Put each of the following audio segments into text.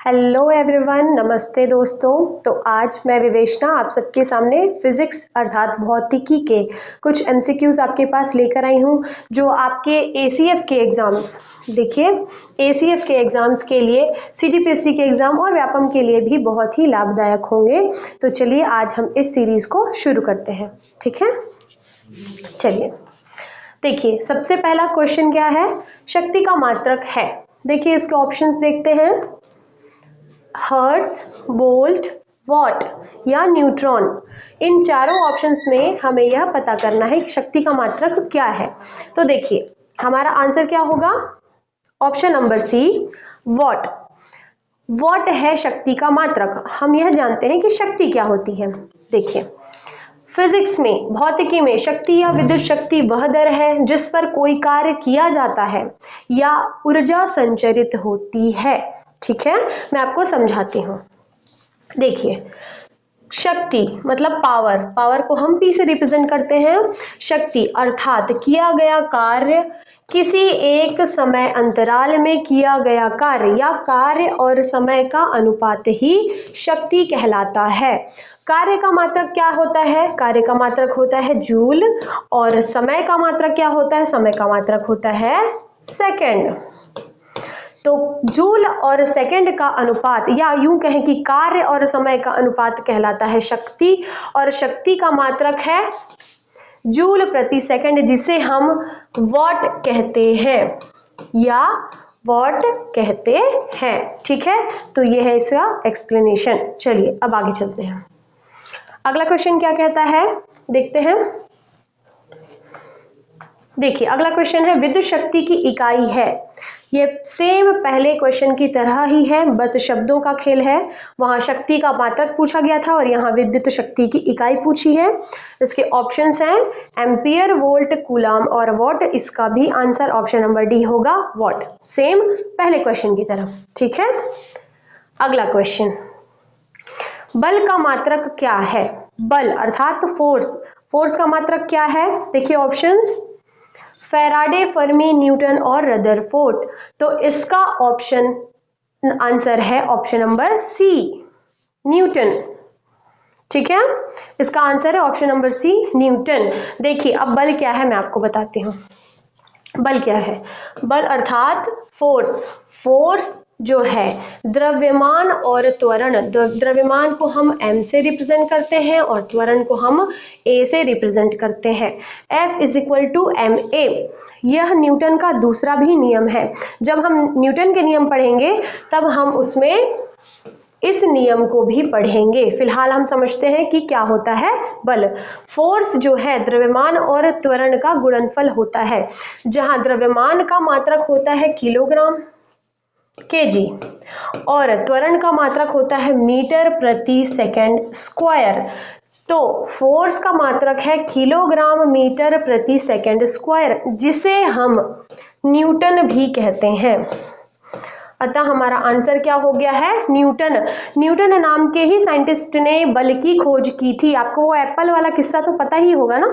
Hello everyone, नमस्ते दोस्तों। तो आज मैं विवेशना आप सबके सामने फिजिक्स अर्थात भौतिकी के कुछ एमसीक्यूज आपके पास लेकर आई हूँ जो आपके एसीएफ के एग्जाम्स, देखिए एसीएफ के एग्जाम्स के लिए, सीजीपीएससी के एग्जाम और व्यापम के लिए भी बहुत ही लाभदायक होंगे। तो चलिए आज हम इस सीरीज को शुरू करते हैं, ठीक है। चलिए देखिए, सबसे पहला क्वेश्चन क्या है, शक्ति का मात्रक है। देखिए इसके ऑप्शंस देखते हैं, हर्ट्ज, वोल्ट, वॉट या न्यूट्रॉन। इन चारों ऑप्शंस में हमें यह पता करना है कि शक्ति का मात्रक क्या है। तो देखिए हमारा आंसर क्या होगा, option number C, watt. Watt है शक्ति का मात्रक। हम यह जानते हैं कि शक्ति क्या होती है। देखिए फिजिक्स में, भौतिकी में शक्ति या विद्युत शक्ति वह दर है जिस पर कोई कार्य किया जाता है या ऊर्जा संचरित होती है। ठीक है, मैं आपको समझाती हूँ। देखिए शक्ति मतलब पावर, पावर को हम P से रिप्रेजेंट करते हैं। शक्ति अर्थात किया गया कार्य, किसी एक समय अंतराल में किया गया कार्य या कार्य और समय का अनुपात ही शक्ति कहलाता है। कार्य का मात्रक क्या होता है, कार्य का मात्रक होता है जूल, और समय का मात्रक क्या होता है, समय का मात्रक होता है सेकंड। तो जूल और सेकंड का अनुपात, या यूं कहें कि कार्य और समय का अनुपात कहलाता है शक्ति, और शक्ति का मात्रक है जूल प्रति सेकंड, जिसे हम वॉट कहते हैं या वॉट कहते हैं। ठीक है, तो यह है इसका एक्सप्लेनेशन। चलिए अब आगे चलते हैं। अगला क्वेश्चन क्या कहता है, देखते हैं। देखिए अगला क्वेश्चन है, विद्युत शक्ति की इकाई है। ये सेम पहले क्वेश्चन की तरह ही है, बस शब्दों का खेल है। वहां शक्ति का मात्रक पूछा गया था और यहाँ विद्युत शक्ति की इकाई पूछी है। इसके ऑप्शंस हैं एम्पियर, वोल्ट, कूलम और वॉट। इसका भी आंसर ऑप्शन नंबर डी होगा, वॉट, सेम पहले क्वेश्चन की तरह। ठीक है, अगला क्वेश्चन, बल का मात्रक क्या है। बल अर्थात फोर्स, फोर्स का मात्रक क्या है। देखिए ऑप्शंस, फैराडे, फर्मी, न्यूटन और रदरफोर्ड। तो इसका ऑप्शन आंसर है ऑप्शन नंबर सी, न्यूटन। ठीक है, इसका आंसर है ऑप्शन नंबर सी, न्यूटन। देखिए अब बल क्या है मैं आपको बताती हूँ। बल क्या है, बल अर्थात फोर्स। फोर्स जो है द्रव्यमान और त्वरण, द्रव्यमान को हम m से रिप्रेजेंट करते हैं और त्वरण को हम a से रिप्रेजेंट करते हैं। F is equal to ma। यह न्यूटन का दूसरा भी नियम है। जब हम न्यूटन के नियम पढ़ेंगे तब हम उसमें इस नियम को भी पढ़ेंगे। फिलहाल हम समझते हैं कि क्या होता है बल। फोर्स जो है द्रव्यमान और त्वरण का गुणनफल होता है, जहां द्रव्यमान का मात्रक होता है किलोग्राम, केजी, और त्वरण का मात्रक होता है मीटर प्रति सेकंड स्क्वायर। तो फोर्स का मात्रक है किलोग्राम मीटर प्रति सेकंड स्क्वायर, जिसे हम न्यूटन भी कहते हैं। अतः हमारा आंसर क्या हो गया है, न्यूटन। न्यूटन नाम के ही साइंटिस्ट ने बल की खोज की थी। आपको वो एप्पल वाला किस्सा तो पता ही होगा ना,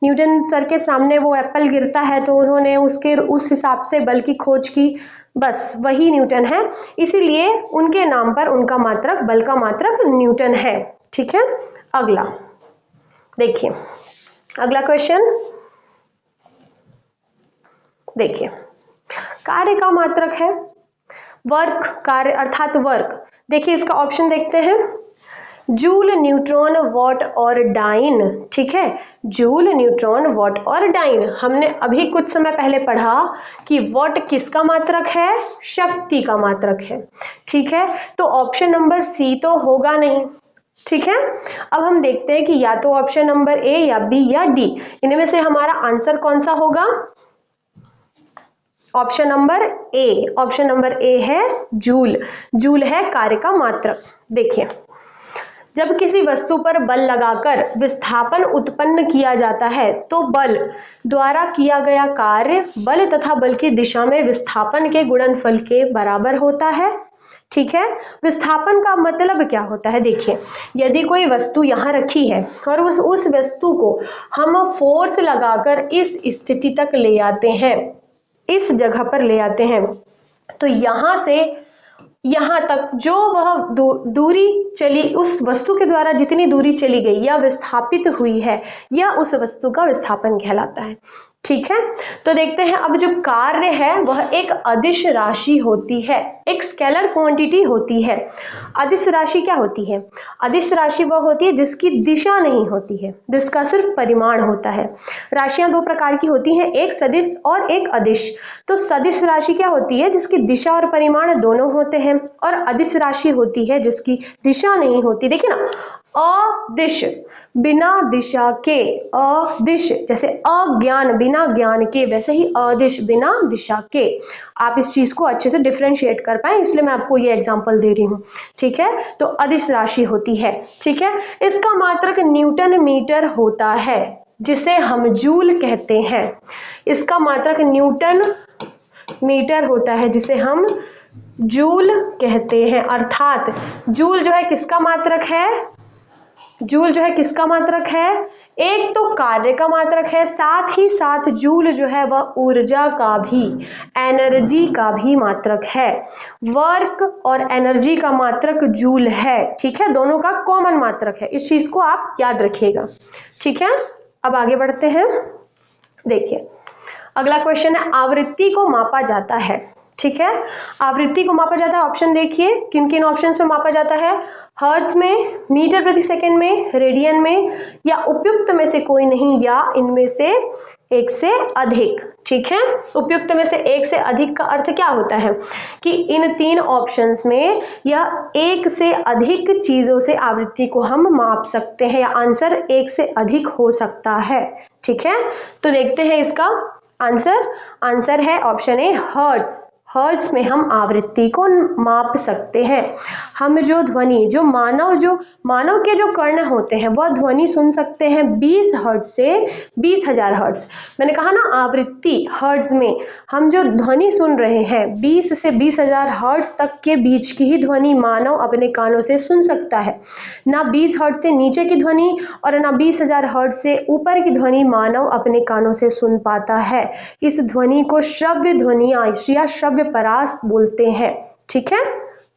न्यूटन सर के सामने वो एप्पल गिरता है तो उन्होंने उसके उस हिसाब से बल की खोज की, बस वही न्यूटन है। इसीलिए उनके नाम पर उनका मात्रक, बल का मात्रक न्यूटन है। ठीक है, अगला देखिए, अगला क्वेश्चन देखिए, कार्य का मात्रक है वर्क, कार्य अर्थात वर्क। देखिए इसका ऑप्शन देखते हैं, जूल, न्यूट्रॉन, वॉट और डाइन। ठीक है, जूल, न्यूट्रॉन, वॉट और डाइन। हमने अभी कुछ समय पहले पढ़ा कि वॉट किसका मात्रक है, शक्ति का मात्रक है। ठीक है, तो ऑप्शन नंबर सी तो होगा नहीं। ठीक है, अब हम देखते हैं कि या तो ऑप्शन नंबर ए या बी या डी, इनमें से हमारा आंसर कौन सा होगा। Option number A, option number A है जूल। जूल है कार्य का मात्रक। देखिए जब किसी वस्तु पर बल लगाकर विस्थापन उत्पन्न किया जाता है तो बल द्वारा किया गया कार्य बल तथा बल की दिशा में विस्थापन के गुणनफल के बराबर होता है। ठीक है, विस्थापन का मतलब क्या होता है। देखिए यदि कोई वस्तु यहाँ रखी है और उस वस्तु को हम फोर्स लगाकर इस स्थिति तक ले आते हैं, इस जगह पर ले आते हैं, तो यहां से यहाँ तक जो वह दूरी चली, उस वस्तु के द्वारा जितनी दूरी चली गई या विस्थापित हुई है, यह उस वस्तु का विस्थापन कहलाता है। ठीक है, तो देखते हैं अब जो कार्य है वह एक अदिश राशि होती है, एक स्केलर क्वांटिटी होती है। अदिश राशि क्या होती है? अदिश राशि वह होती है जिसकी दिशा नहीं होती है, जिसका सिर्फ परिमाण होता है। राशियां दो प्रकार की होती हैं, एक सदिश और एक अदिश। तो सदिश राशि क्या होती है? जिसकी दिशा और परिमाण दोनों होते हैं। और अदिश राशि होती है जिसकी दिशा नहीं होती। देखिए ना, अदिश बिना दिशा के, अदिश जैसे अज्ञान बिना ज्ञान के, वैसे ही अदिश बिना दिशा के। आप इस चीज को अच्छे से डिफरेंशिएट कर पाए, इसलिए मैं आपको ये एग्जांपल दे रही हूँ। ठीक है, तो अदिश राशि होती है। ठीक है, इसका मात्रक न्यूटन मीटर होता है, जिसे हम जूल कहते हैं। इसका मात्रक न्यूटन मीटर होता है, जिसे हम जूल कहते हैं। अर्थात जूल जो है किसका मात्रक है? जूल जो है किसका मात्रक है? एक तो कार्य का मात्रक है, साथ ही साथ जूल जो है वह ऊर्जा का भी, एनर्जी का भी मात्रक है। वर्क और एनर्जी का मात्रक जूल है। ठीक है, दोनों का कॉमन मात्रक है, इस चीज को आप याद रखिएगा। ठीक है, अब आगे बढ़ते हैं। देखिए अगला क्वेश्चन है, आवृत्ति को मापा जाता है। ठीक है, आवृत्ति को मापा जाता है। ऑप्शन देखिए, किन किन ऑप्शंस में मापा जाता है? हर्ट्ज में, मीटर प्रति सेकंड में, रेडियन में, या उपयुक्त में से कोई नहीं, या इनमें से एक से अधिक। ठीक है, उपयुक्त में से एक से अधिक का अर्थ क्या होता है कि इन तीन ऑप्शंस में या एक से अधिक चीजों से आवृत्ति को हम माप सकते हैं, या आंसर एक से अधिक हो सकता है। ठीक है, तो देखते हैं इसका आंसर है ऑप्शन ए, हर्ट्ज। हर्ट्ज में हम आवृत्ति को माप सकते हैं। हम जो ध्वनि, जो मानव के जो कर्ण होते हैं वह ध्वनि सुन सकते हैं 20 हर्ट्ज से 20,000 हर्ट्ज। मैंने कहा ना, आवृत्ति हर्ट्ज में हम जो ध्वनि सुन रहे हैं 20 से 20,000 हर्ट्ज तक के बीच की ही ध्वनि मानव अपने कानों से सुन सकता है। ना 20 हर्ट्ज से नीचे की ध्वनि और ना 20,000 हर्ट्ज से ऊपर की ध्वनि मानव अपने कानों से सुन पाता है। इस ध्वनि को श्रव्य ध्वनियां या श्रव्य परास बोलते हैं। ठीक है,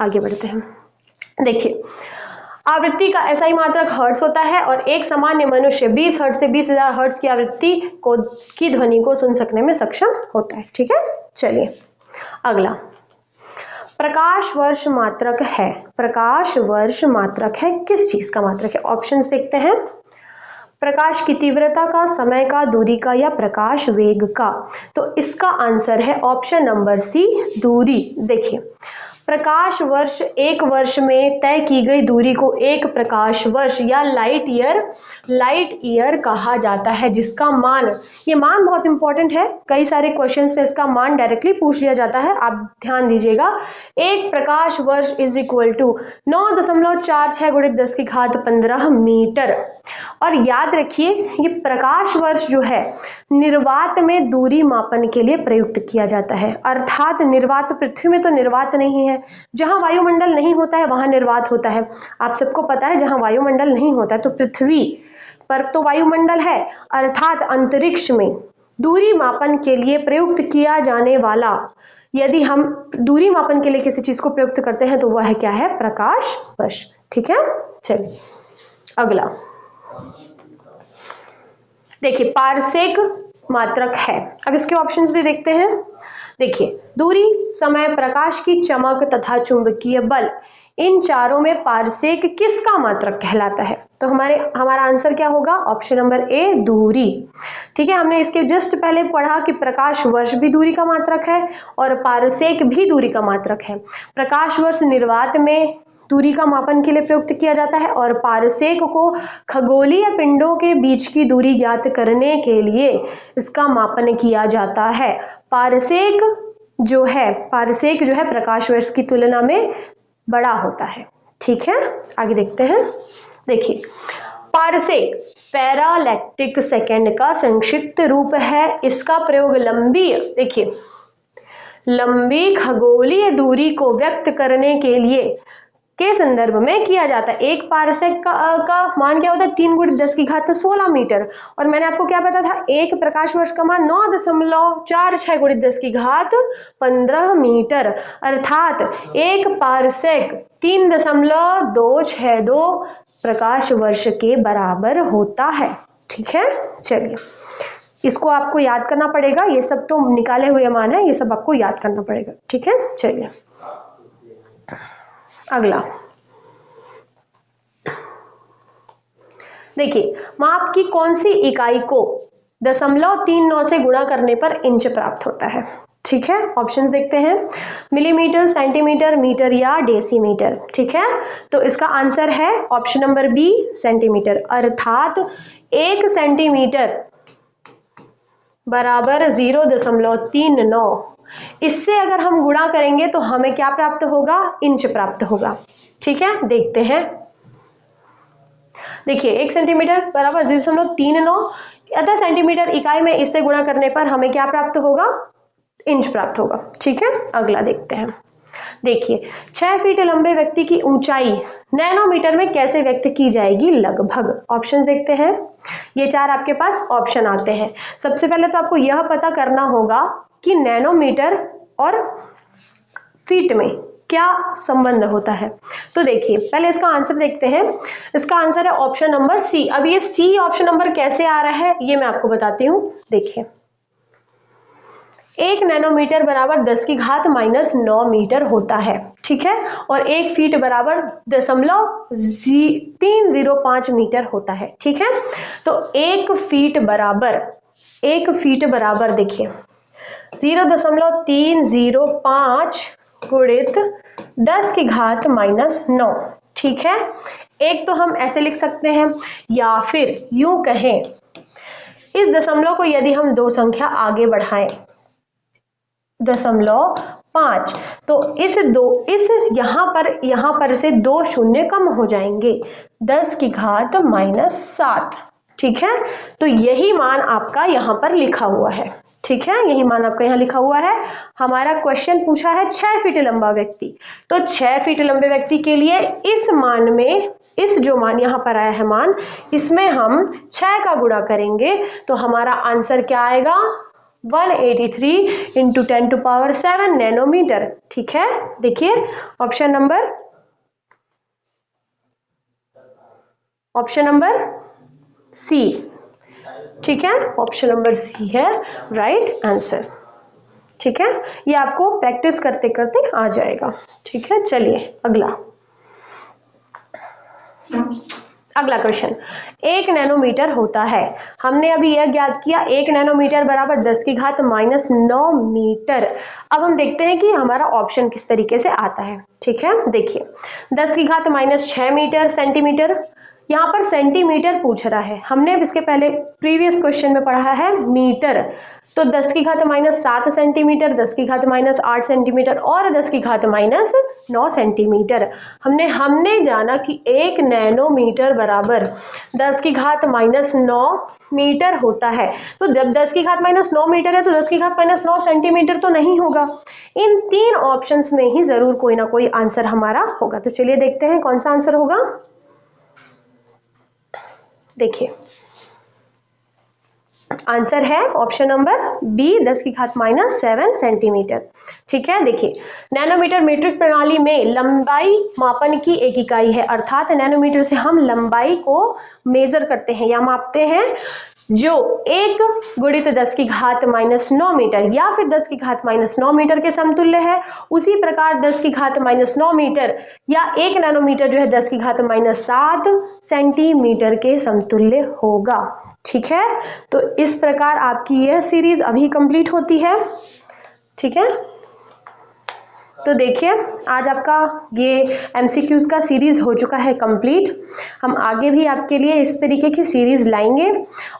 आगे बढ़ते हैं। देखिए आवृत्ति का ऐसा ही मात्रक हर्ट्ज होता है और एक सामान्य मनुष्य 20 हर्ट्ज से 20,000 हर्ट्ज की आवृत्ति की ध्वनि को सुन सकने में सक्षम होता है। ठीक है, चलिए अगला, प्रकाश वर्ष मात्रक है। प्रकाश वर्ष मात्रक है, किस चीज का मात्रक है? ऑप्शंस देखते हैं। प्रकाश की तीव्रता का, समय का, दूरी का, या प्रकाश वेग का। तो इसका आंसर है ऑप्शन नंबर सी, दूरी। देखिए प्रकाश वर्ष, एक वर्ष में तय की गई दूरी को एक प्रकाश वर्ष या लाइट ईयर कहा जाता है, जिसका मान, ये मान बहुत इंपॉर्टेंट है, कई सारे क्वेश्चंस में इसका मान डायरेक्टली पूछ लिया जाता है, आप ध्यान दीजिएगा। एक प्रकाश वर्ष इज इक्वल टू 9.46 × 10⁻15 मीटर। और याद रखिए ये प्रकाश वर्ष जो है निर्वात में दूरी मापन के लिए प्रयुक्त किया जाता है। अर्थात निर्वात, पृथ्वी में तो निर्वात नहीं है, जहां वायुमंडल नहीं होता है वहां निर्वात होता है। आप सबको पता है जहां वायुमंडल नहीं होता है, तो पृथ्वी पर तो वायुमंडल है, अर्थात अंतरिक्ष में दूरी मापन के लिए प्रयुक्त किया जाने वाला, यदि हम दूरी मापन के लिए किसी चीज को प्रयुक्त करते हैं तो वह क्या है? प्रकाश वर्ष। ठीक है, चलिए अगला देखिए, पारसेक मात्रक है। अब इसके ऑप्शंस भी देखते हैं। देखिए दूरी, समय, प्रकाश की चमक तथा चुंबकीय बल, इन चारों में पारसेक किसका मात्रक कहलाता है? तो हमारा आंसर क्या होगा? ऑप्शन नंबर ए, दूरी। ठीक है, हमने इसके जस्ट पहले पढ़ा कि प्रकाश वर्ष भी दूरी का मात्रक है और पारसेक भी दूरी का मात्रक है। प्रकाश वर्ष निर्वात में दूरी का मापन के लिए प्रयुक्त किया जाता है और पारसेक को खगोलीय पिंडों के बीच की दूरी ज्ञात करने के लिए इसका मापन किया जाता है। पारसेक जो है प्रकाश वर्ष की तुलना में बड़ा होता है। ठीक है, आगे देखते हैं। देखिए पारसेक पैरालैक्टिक सेकेंड का संक्षिप्त रूप है। इसका प्रयोग लंबी खगोलीय दूरी को व्यक्त करने के लिए के संदर्भ में किया जाता है। 1 पारसेक का मान क्या होता है, 3 × 10⁻16 मीटर। और मैंने आपको क्या बताया था, 1 प्रकाश वर्ष का मान 9.46 × 10⁻15 मीटर, अर्थात 1 पारसेक 3.262 प्रकाश वर्ष के बराबर होता है। ठीक है, चलिए इसको आपको याद करना पड़ेगा, ये सब तो निकाले हुए मान है, ये सब आपको याद करना पड़ेगा। ठीक है, चलिए अगला देखिए, माप की कौन सी इकाई को 0.39 से गुणा करने पर इंच प्राप्त होता है। ठीक है, ऑप्शंस देखते हैं, मिलीमीटर, सेंटीमीटर, मीटर या डेसीमीटर। ठीक है, तो इसका आंसर है ऑप्शन नंबर बी, सेंटीमीटर, अर्थात 1 सेंटीमीटर बराबर 0.39। इससे अगर हम गुणा करेंगे तो हमें क्या प्राप्त होगा, इंच प्राप्त होगा। ठीक है, देखते हैं, देखिए 1 सेंटीमीटर बराबर 0.39, अतः सेंटीमीटर इकाई में इससे गुणा करने पर हमें क्या प्राप्त होगा, इंच प्राप्त होगा। ठीक है, अगला देखते हैं, देखिए 6 फीट लंबे व्यक्ति की ऊंचाई नैनोमीटर में कैसे व्यक्त की जाएगी लगभग। ऑप्शन देखते हैं, ये 4 आपके पास ऑप्शन आते हैं। सबसे पहले तो आपको यह पता करना होगा कि नैनोमीटर और फीट में क्या संबंध होता है। तो देखिए पहले इसका आंसर देखते हैं, इसका आंसर है ऑप्शन नंबर सी। अब ये सी ऑप्शन नंबर कैसे आ रहा है ये मैं आपको बताती हूँ। देखिए 1 नैनोमीटर बराबर 10⁻⁻9 मीटर होता है। ठीक है, और 1 फीट बराबर 0.305 मीटर होता है। ठीक है, तो 1 फीट बराबर देखिए 0.305 गुणित 10⁻⁻9। ठीक है, एक तो हम ऐसे लिख सकते हैं, या फिर यूं कहें, इस दशमलव को यदि हम 2 संख्या आगे बढ़ाएं 0.5, तो इस यहां पर से 2 शून्य कम हो जाएंगे, 10⁻⁻7। ठीक है, तो यही मान आपका यहां पर लिखा हुआ है। ठीक है, यही मान आपका यहाँ लिखा हुआ है। हमारा क्वेश्चन पूछा है 6 फीट लंबा व्यक्ति, तो 6 फीट लंबे व्यक्ति के लिए इस मान में, इस जो मान यहाँ पर आया है मान, इसमें हम 6 का गुणा करेंगे तो हमारा आंसर क्या आएगा, 183 × 10⁻7 नैनोमीटर। ठीक है, देखिए ऑप्शन नंबर सी। ठीक है, ऑप्शन नंबर सी है राइट आंसर। ठीक है, ये आपको प्रैक्टिस करते करते आ जाएगा। ठीक है, चलिए अगला क्वेश्चन, 1 नैनोमीटर होता है, हमने अभी यह ज्ञात किया 1 नैनोमीटर बराबर 10⁻⁹ मीटर। अब हम देखते हैं कि हमारा ऑप्शन किस तरीके से आता है। ठीक है, देखिए 10⁻⁻6 मीटर सेंटीमीटर, यहाँ पर सेंटीमीटर पूछ रहा है, हमने इसके पहले प्रीवियस क्वेश्चन में पढ़ा है मीटर, तो 10⁻⁷ सेंटीमीटर, 10⁻8 सेंटीमीटर और 10⁻9 सेंटीमीटर। हमने जाना कि 1 नैनोमीटर बराबर 10⁻9 मीटर होता है, तो जब 10⁻9 मीटर है तो 10⁻9 सेंटीमीटर तो नहीं होगा। इन 3 ऑप्शंस में ही जरूर कोई ना कोई आंसर हमारा होगा। तो चलिए देखते हैं कौन सा आंसर होगा। देखिए आंसर है ऑप्शन नंबर बी, 10⁻7 सेंटीमीटर। ठीक है, देखिए नैनोमीटर मीट्रिक प्रणाली में लंबाई मापन की एक इकाई है, अर्थात नैनोमीटर से हम लंबाई को मेजर करते हैं या मापते हैं, जो 1 × 10⁻⁹ मीटर या फिर 10⁻⁹ मीटर के समतुल्य है। उसी प्रकार 10⁻⁹ मीटर या 1 नैनोमीटर जो है 10⁻⁷ सेंटीमीटर के समतुल्य होगा। ठीक है, तो इस प्रकार आपकी यह सीरीज अभी कंप्लीट होती है। ठीक है, तो देखिए आज आपका ये एमसीक्यूज का सीरीज हो चुका है कंप्लीट। हम आगे भी आपके लिए इस तरीके की सीरीज लाएंगे,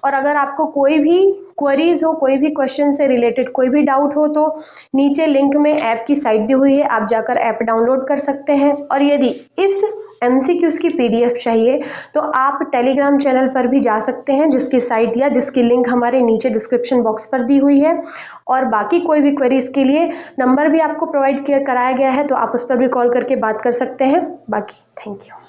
और अगर आपको कोई भी क्वेरीज हो, कोई भी क्वेश्चन से रिलेटेड कोई भी डाउट हो, तो नीचे लिंक में ऐप की साइट दी हुई है, आप जाकर ऐप डाउनलोड कर सकते हैं। और यदि इस MCQs की PDF चाहिए तो आप टेलीग्राम चैनल पर भी जा सकते हैं, जिसकी साइट या जिसकी लिंक हमारे नीचे डिस्क्रिप्शन बॉक्स पर दी हुई है। और बाकी कोई भी क्वेरीज के लिए नंबर भी आपको प्रोवाइड कराया गया है, तो आप उस पर भी कॉल करके बात कर सकते हैं। बाकी थैंक यू।